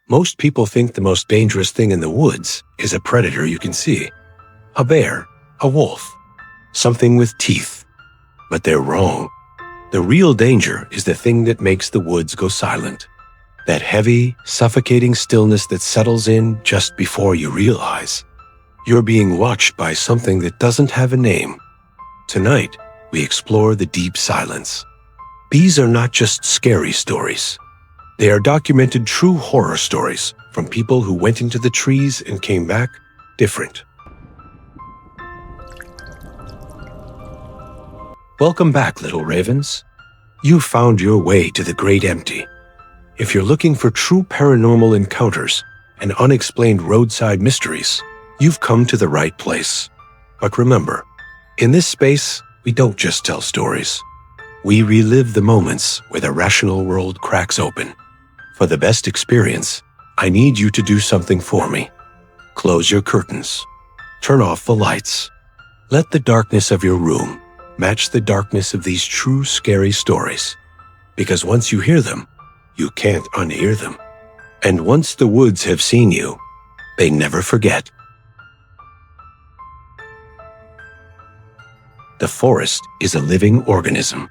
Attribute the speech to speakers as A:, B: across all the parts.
A: Most people think the most dangerous thing in the woods is a predator you can see. A bear, a wolf, something with teeth. But they're wrong. The real danger is the thing that makes the woods go silent. That heavy, suffocating stillness that settles in just before you realize you're being watched by something that doesn't have a name. Tonight, we explore the deep silence. These are not just scary stories. They are documented true horror stories from people who went into the trees and came back different. Welcome back, little ravens. You found your way to the great empty. If you're looking for true paranormal encounters and unexplained roadside mysteries, you've come to the right place. But remember, in this space, we don't just tell stories. We relive the moments where the rational world cracks open. For the best experience, I need you to do something for me. Close your curtains. Turn off the lights. Let the darkness of your room match the darkness of these true scary stories. Because once you hear them, you can't unhear them. And once the woods have seen you, they never forget. The forest is a living organism.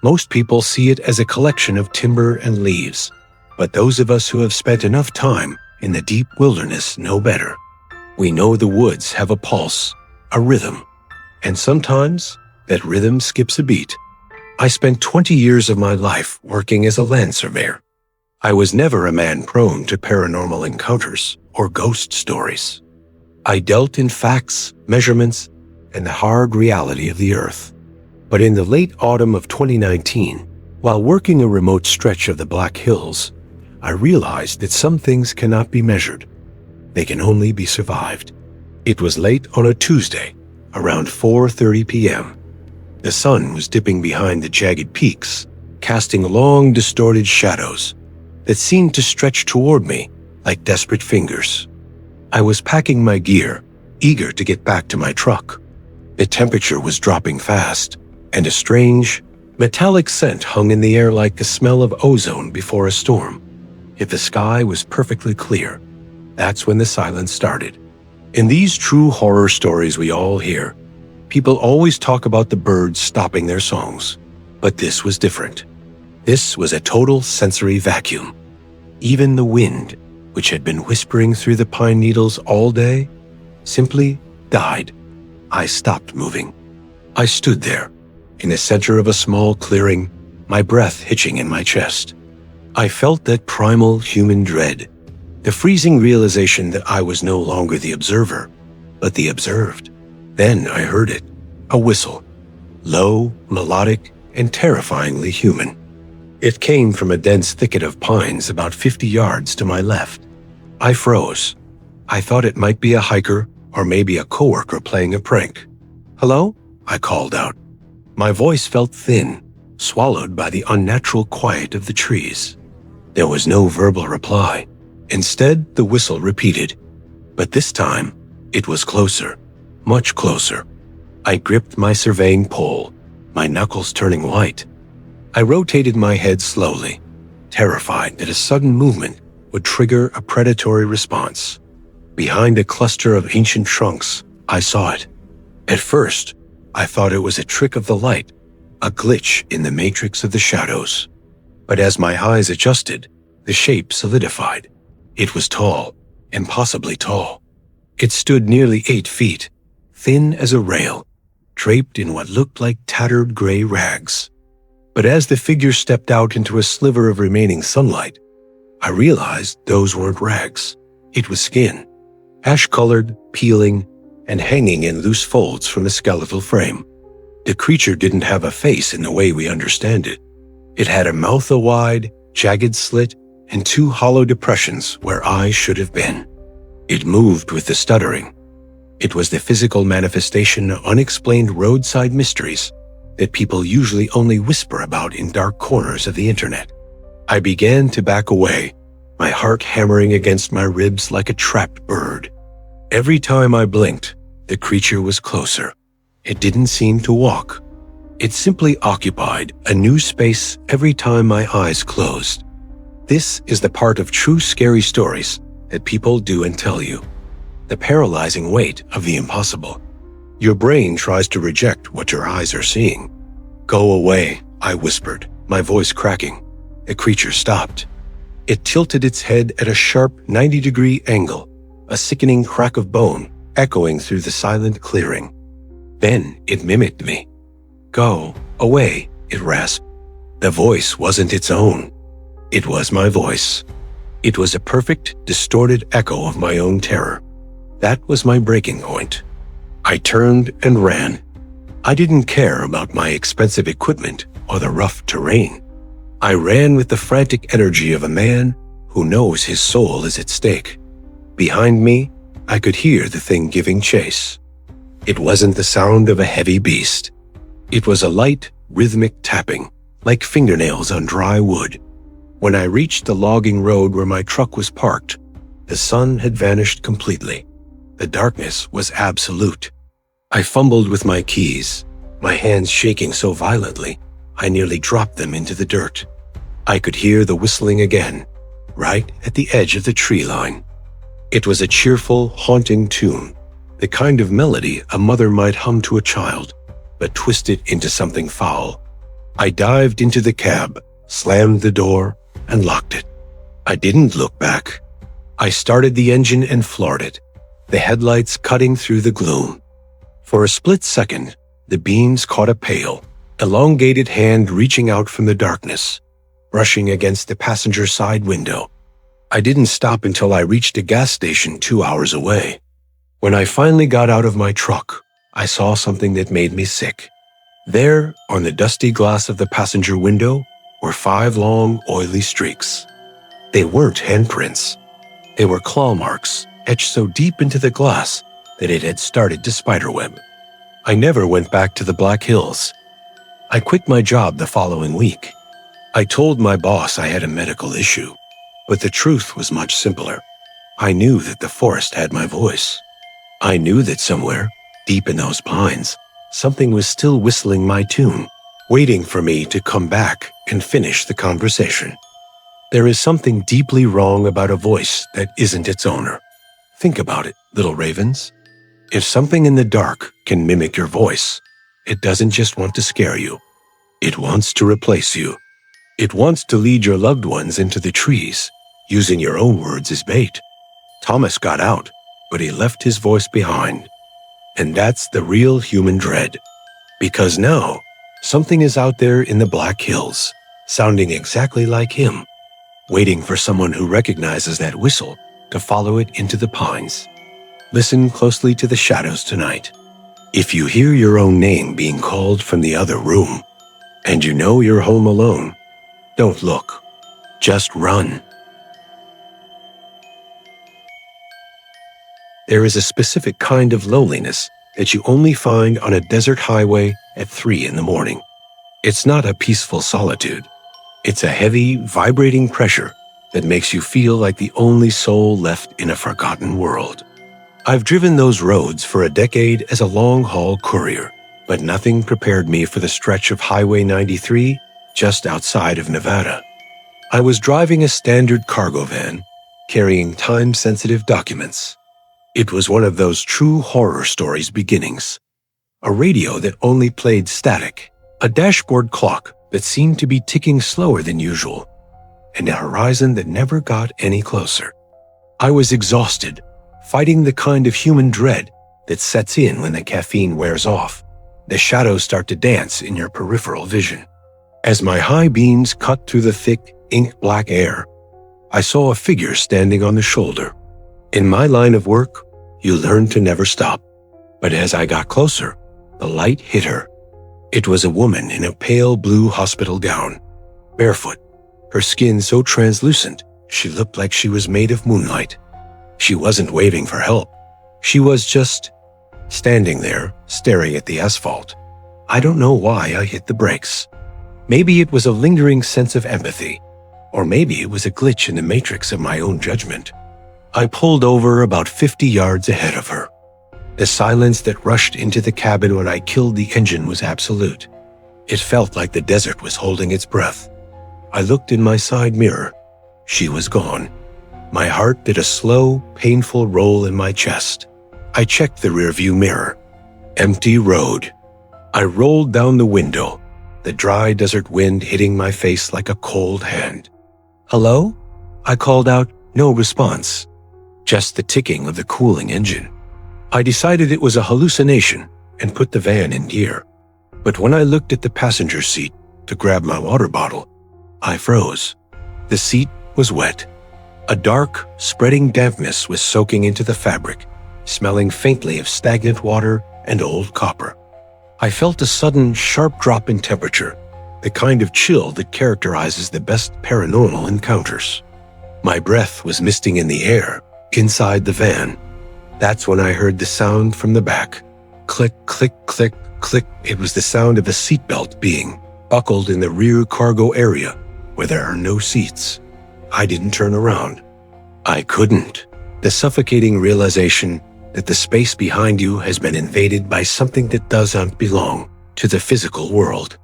A: Most people see it as a collection of timber and leaves, but those of us who have spent enough time in the deep wilderness know better. We know the woods have a pulse, a rhythm, and sometimes that rhythm skips a beat. I spent 20 years of my life working as a land surveyor. I was never a man prone to paranormal encounters or ghost stories. I dealt in facts, measurements, and the hard reality of the earth. But in the late autumn of 2019, while working a remote stretch of the Black Hills, I realized that some things cannot be measured. They can only be survived. It was late on a Tuesday, around 4:30 p.m. The sun was dipping behind the jagged peaks, casting long, distorted shadows that seemed to stretch toward me like desperate fingers. I was packing my gear, eager to get back to my truck. The temperature was dropping fast, and a strange, metallic scent hung in the air like the smell of ozone before a storm. If the sky was perfectly clear, that's when the silence started. In these true horror stories we all hear, people always talk about the birds stopping their songs. But this was different. This was a total sensory vacuum. Even the wind, which had been whispering through the pine needles all day, simply died. I stopped moving. I stood there, in the center of a small clearing, my breath hitching in my chest. I felt that primal human dread, the freezing realization that I was no longer the observer, but the observed. Then I heard it, a whistle, low, melodic, and terrifyingly human. It came from a dense thicket of pines about 50 yards to my left. I froze. I thought it might be a hiker or maybe a coworker playing a prank. "Hello?" I called out. My voice felt thin, swallowed by the unnatural quiet of the trees. There was no verbal reply. Instead, the whistle repeated. But this time, it was closer, much closer. I gripped my surveying pole, my knuckles turning white. I rotated my head slowly, terrified that a sudden movement would trigger a predatory response. Behind a cluster of ancient trunks, I saw it. At first, I thought it was a trick of the light, a glitch in the matrix of the shadows. But as my eyes adjusted, the shape solidified. It was tall, impossibly tall. It stood nearly 8 feet, thin as a rail, draped in what looked like tattered gray rags. But as the figure stepped out into a sliver of remaining sunlight, I realized those weren't rags. It was skin, ash-colored, peeling, and hanging in loose folds from the skeletal frame. The creature didn't have a face in the way we understand it. It had a mouth a wide, jagged slit and 2 hollow depressions where eyes should have been. It moved with the stuttering. It was the physical manifestation of unexplained roadside mysteries that people usually only whisper about in dark corners of the internet. I began to back away, my heart hammering against my ribs like a trapped bird. Every time I blinked, the creature was closer. It didn't seem to walk. It simply occupied a new space every time my eyes closed. This is the part of true scary stories that people do and tell you. The paralyzing weight of the impossible. Your brain tries to reject what your eyes are seeing. "Go away," I whispered, my voice cracking. The creature stopped. It tilted its head at a sharp 90-degree angle, a sickening crack of bone echoing through the silent clearing. Then it mimicked me. "Go away," it rasped. The voice wasn't its own. It was my voice. It was a perfect, distorted echo of my own terror. That was my breaking point. I turned and ran. I didn't care about my expensive equipment or the rough terrain. I ran with the frantic energy of a man who knows his soul is at stake. Behind me, I could hear the thing giving chase. It wasn't the sound of a heavy beast. It was a light, rhythmic tapping, like fingernails on dry wood. When I reached the logging road where my truck was parked, the sun had vanished completely. The darkness was absolute. I fumbled with my keys, my hands shaking so violently, I nearly dropped them into the dirt. I could hear the whistling again, right at the edge of the tree line. It was a cheerful, haunting tune, the kind of melody a mother might hum to a child, but twisted into something foul. I dived into the cab, slammed the door, and locked it. I didn't look back. I started the engine and floored it, the headlights cutting through the gloom. For a split second, the beams caught a pale, elongated hand reaching out from the darkness, brushing against the passenger side window. I didn't stop until I reached a gas station 2 hours away. When I finally got out of my truck, I saw something that made me sick. There, on the dusty glass of the passenger window, were 5 long, oily streaks. They weren't handprints. They were claw marks etched so deep into the glass that it had started to spiderweb. I never went back to the Black Hills. I quit my job the following week. I told my boss I had a medical issue, but the truth was much simpler. I knew that the forest had my voice. I knew that somewhere, deep in those pines, something was still whistling my tune, waiting for me to come back and finish the conversation. There is something deeply wrong about a voice that isn't its owner. Think about it, little ravens. If something in the dark can mimic your voice, it doesn't just want to scare you. It wants to replace you. It wants to lead your loved ones into the trees, using your own words as bait. Thomas got out, but he left his voice behind. And that's the real human dread. Because now, something is out there in the Black Hills, sounding exactly like him, waiting for someone who recognizes that whistle to follow it into the pines. Listen closely to the shadows tonight. If you hear your own name being called from the other room, and you know you're home alone, don't look. Just run. There is a specific kind of loneliness that you only find on a desert highway at 3 in the morning. It's not a peaceful solitude. It's a heavy, vibrating pressure that makes you feel like the only soul left in a forgotten world. I've driven those roads for a decade as a long-haul courier, but nothing prepared me for the stretch of Highway 93 just outside of Nevada. I was driving a standard cargo van, carrying time-sensitive documents. It was one of those true horror stories beginnings. A radio that only played static, a dashboard clock that seemed to be ticking slower than usual, and a horizon that never got any closer. I was exhausted, fighting the kind of human dread that sets in when the caffeine wears off. The shadows start to dance in your peripheral vision. As my high beams cut through the thick, ink-black air, I saw a figure standing on the shoulder. In my line of work, you learn to never stop. But as I got closer, the light hit her. It was a woman in a pale blue hospital gown, barefoot, her skin so translucent she looked like she was made of moonlight. She wasn't waving for help. She was just standing there, staring at the asphalt. I don't know why I hit the brakes. Maybe it was a lingering sense of empathy, or maybe it was a glitch in the matrix of my own judgment. I pulled over about 50 yards ahead of her. The silence that rushed into the cabin when I killed the engine was absolute. It felt like the desert was holding its breath. I looked in my side mirror. She was gone. My heart did a slow, painful roll in my chest. I checked the rearview mirror. Empty road. I rolled down the window, the dry desert wind hitting my face like a cold hand. "Hello?" I called out. No response. Just the ticking of the cooling engine. I decided it was a hallucination and put the van in gear. But when I looked at the passenger seat to grab my water bottle, I froze. The seat was wet. A dark, spreading dampness was soaking into the fabric, smelling faintly of stagnant water and old copper. I felt a sudden, sharp drop in temperature, the kind of chill that characterizes the best paranormal encounters. My breath was misting in the air, inside the van. That's when I heard the sound from the back. Click, click, click, click. It was the sound of a seatbelt being buckled in the rear cargo area, where there are no seats. I didn't turn around. I couldn't. The suffocating realization that the space behind you has been invaded by something that doesn't belong to the physical world.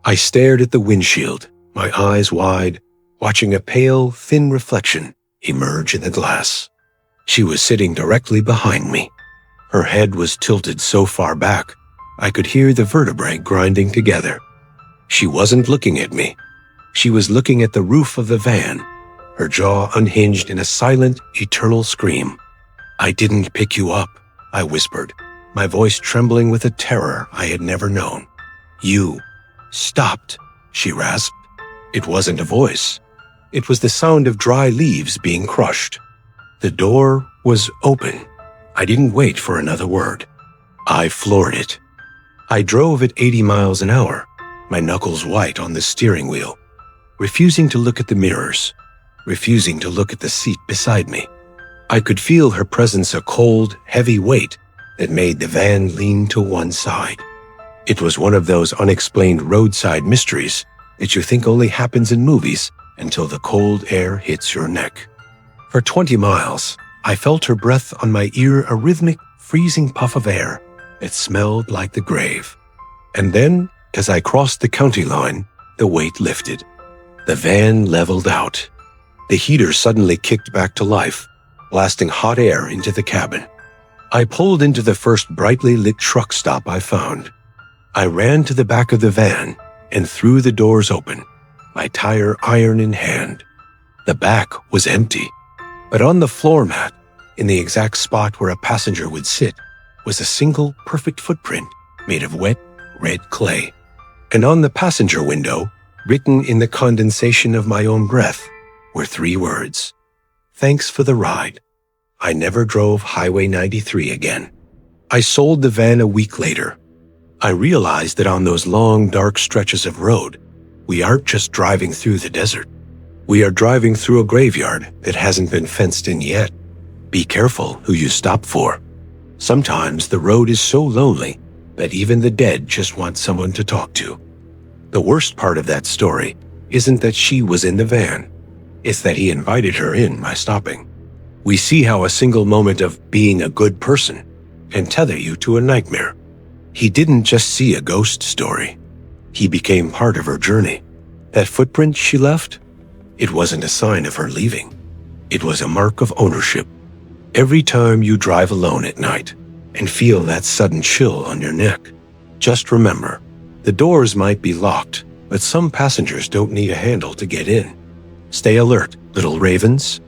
A: I stared at the windshield, my eyes wide, watching a pale, thin reflection emerge in the glass. She was sitting directly behind me. Her head was tilted so far back, I could hear the vertebrae grinding together. She wasn't looking at me. She was looking at the roof of the van, her jaw unhinged in a silent, eternal scream. "I didn't pick you up," I whispered, my voice trembling with a terror I had never known. "You stopped," she rasped. It wasn't a voice. It was the sound of dry leaves being crushed. The door was open. I didn't wait for another word. I floored it. I drove at 80 miles an hour, my knuckles white on the steering wheel, refusing to look at the mirrors, refusing to look at the seat beside me. I could feel her presence, a cold, heavy weight that made the van lean to one side. It was one of those unexplained roadside mysteries that you think only happens in movies until the cold air hits your neck. For 20 miles, I felt her breath on my ear, a rhythmic, freezing puff of air that smelled like the grave. And then, as I crossed the county line, the weight lifted. The van leveled out. The heater suddenly kicked back to life, blasting hot air into the cabin. I pulled into the first brightly lit truck stop I found. I ran to the back of the van and threw the doors open, my tire iron in hand. The back was empty, but on the floor mat, in the exact spot where a passenger would sit, was a single perfect footprint made of wet, red clay. And on the passenger window, written in the condensation of my own breath, were 3 words: "Thanks for the ride." I never drove Highway 93 again. I sold the van a week later. I realized that on those long, dark stretches of road, we aren't just driving through the desert. We are driving through a graveyard that hasn't been fenced in yet. Be careful who you stop for. Sometimes the road is so lonely that even the dead just want someone to talk to. The worst part of that story isn't that she was in the van. It's that he invited her in by stopping. We see how a single moment of being a good person can tether you to a nightmare. He didn't just see a ghost story. He became part of her journey. That footprint she left, it wasn't a sign of her leaving. It was a mark of ownership. Every time you drive alone at night and feel that sudden chill on your neck, just remember, the doors might be locked, but some passengers don't need a handle to get in. Stay alert, little ravens.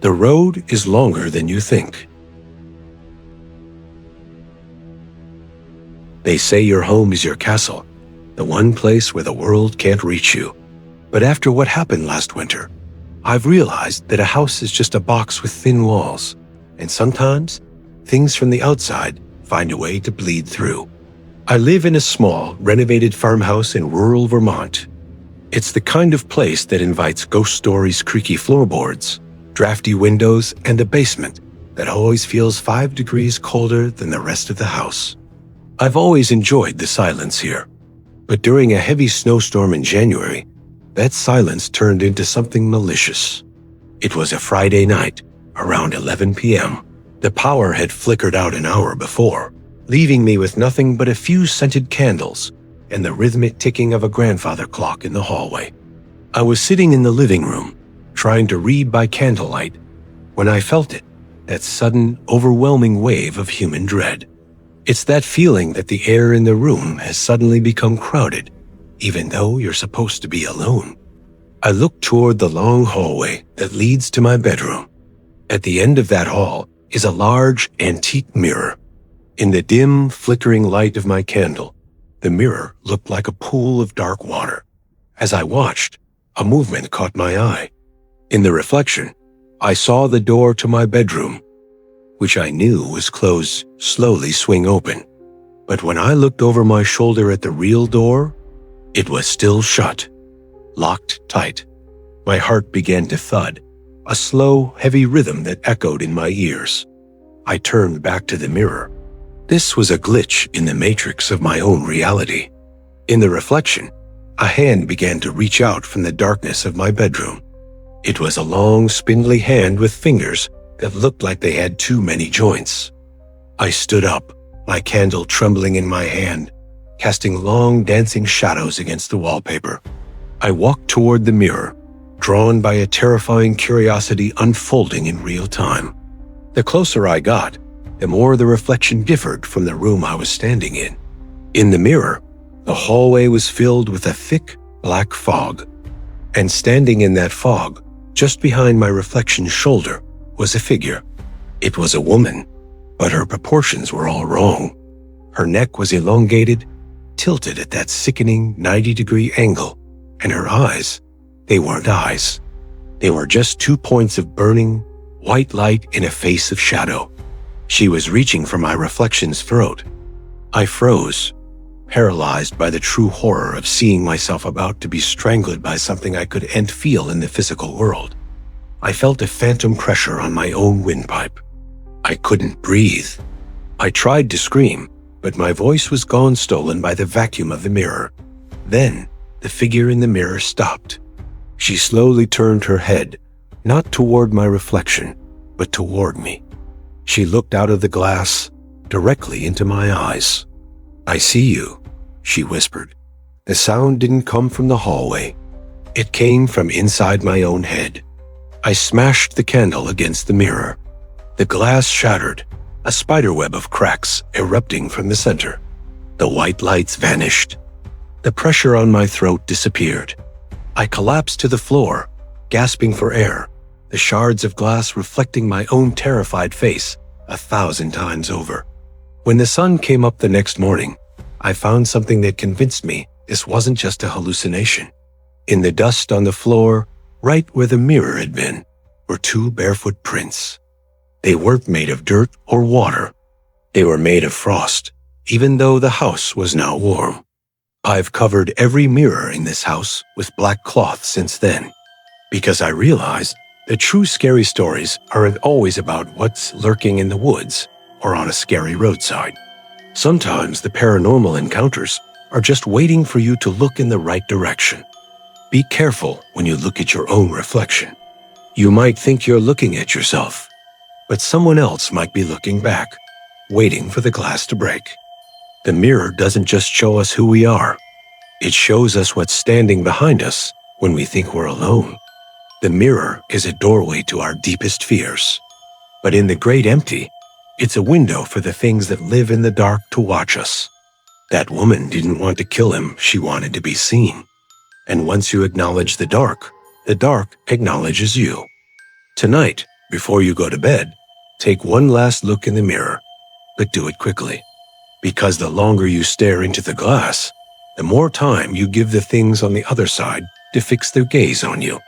A: The road is longer than you think. They say your home is your castle, the one place where the world can't reach you. But after what happened last winter, I've realized that a house is just a box with thin walls, and sometimes things from the outside find a way to bleed through. I live in a small, renovated farmhouse in rural Vermont. It's the kind of place that invites ghost stories, creaky floorboards, drafty windows, and a basement that always feels 5 degrees colder than the rest of the house. I've always enjoyed the silence here, but during a heavy snowstorm in January, that silence turned into something malicious. It was a Friday night, around 11 p.m. The power had flickered out an hour before, leaving me with nothing but a few scented candles and the rhythmic ticking of a grandfather clock in the hallway. I was sitting in the living room, trying to read by candlelight, when I felt it, that sudden, overwhelming wave of human dread. It's that feeling that the air in the room has suddenly become crowded, even though you're supposed to be alone. I look toward the long hallway that leads to my bedroom. At the end of that hall is a large, antique mirror. In the dim, flickering light of my candle, the mirror looked like a pool of dark water. As I watched, a movement caught my eye. In the reflection, I saw the door to my bedroom, which I knew was closed, slowly swing open. But when I looked over my shoulder at the real door, it was still shut, locked tight. My heart began to thud, a slow, heavy rhythm that echoed in my ears. I turned back to the mirror. This was a glitch in the matrix of my own reality. In the reflection, a hand began to reach out from the darkness of my bedroom. It was a long, spindly hand with fingers that looked like they had too many joints. I stood up, my candle trembling in my hand, casting long, dancing shadows against the wallpaper. I walked toward the mirror, drawn by a terrifying curiosity unfolding in real time. The closer I got, the more the reflection differed from the room I was standing in. In the mirror, the hallway was filled with a thick, black fog. And standing in that fog, just behind my reflection's shoulder, was a figure. It was a woman, but her proportions were all wrong. Her neck was elongated, tilted at that sickening 90-degree angle, and her eyes, they weren't eyes. They were just 2 points of burning, white light in a face of shadow. She was reaching for my reflection's throat. I froze, paralyzed by the true horror of seeing myself about to be strangled by something I could and feel in the physical world. I felt a phantom pressure on my own windpipe. I couldn't breathe. I tried to scream, but my voice was gone, stolen by the vacuum of the mirror. Then, the figure in the mirror stopped. She slowly turned her head, not toward my reflection, but toward me. She looked out of the glass, directly into my eyes. "I see you," she whispered. The sound didn't come from the hallway. It came from inside my own head. I smashed the candle against the mirror. The glass shattered, a spiderweb of cracks erupting from the center. The white lights vanished. The pressure on my throat disappeared. I collapsed to the floor, gasping for air, the shards of glass reflecting my own terrified face 1,000 times over. When the sun came up the next morning, I found something that convinced me this wasn't just a hallucination. In the dust on the floor, right where the mirror had been, were 2 barefoot prints. They weren't made of dirt or water. They were made of frost, even though the house was now warm. I've covered every mirror in this house with black cloth since then, because I realized that true scary stories aren't always about what's lurking in the woods or on a scary roadside. Sometimes the paranormal encounters are just waiting for you to look in the right direction. Be careful when you look at your own reflection. You might think you're looking at yourself, but someone else might be looking back, waiting for the glass to break. The mirror doesn't just show us who we are. It shows us what's standing behind us when we think we're alone. The mirror is a doorway to our deepest fears. But in the great empty, it's a window for the things that live in the dark to watch us. That woman didn't want to kill him, she wanted to be seen. And once you acknowledge the dark acknowledges you. Tonight, before you go to bed, take one last look in the mirror, but do it quickly. Because the longer you stare into the glass, the more time you give the things on the other side to fix their gaze on you.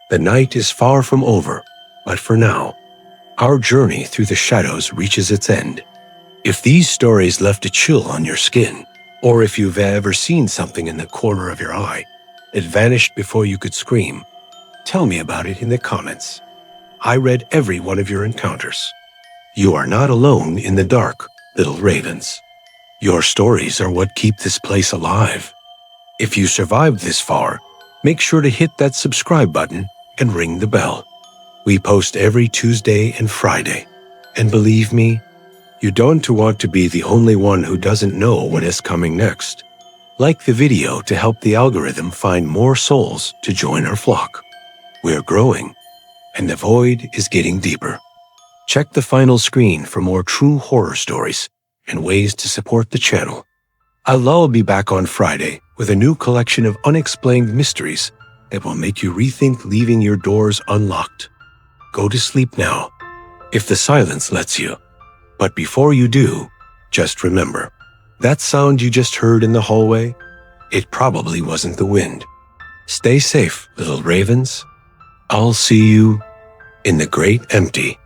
A: The night is far from over, but for now, our journey through the shadows reaches its end. If these stories left a chill on your skin, or if you've ever seen something in the corner of your eye that vanished before you could scream, tell me about it in the comments. I read every one of your encounters. You are not alone in the dark, little ravens. Your stories are what keep this place alive. If you survived this far, make sure to hit that subscribe button and ring the bell. We post every Tuesday and Friday. And believe me, you don't want to be the only one who doesn't know what is coming next. Like the video to help the algorithm find more souls to join our flock. We're growing, and the void is getting deeper. Check the final screen for more true horror stories and ways to support the channel. I'll be back on Friday with a new collection of unexplained mysteries that will make you rethink leaving your doors unlocked. Go to sleep now, if the silence lets you. But before you do, just remember, that sound you just heard in the hallway, it probably wasn't the wind. Stay safe, little ravens. I'll see you in the great empty.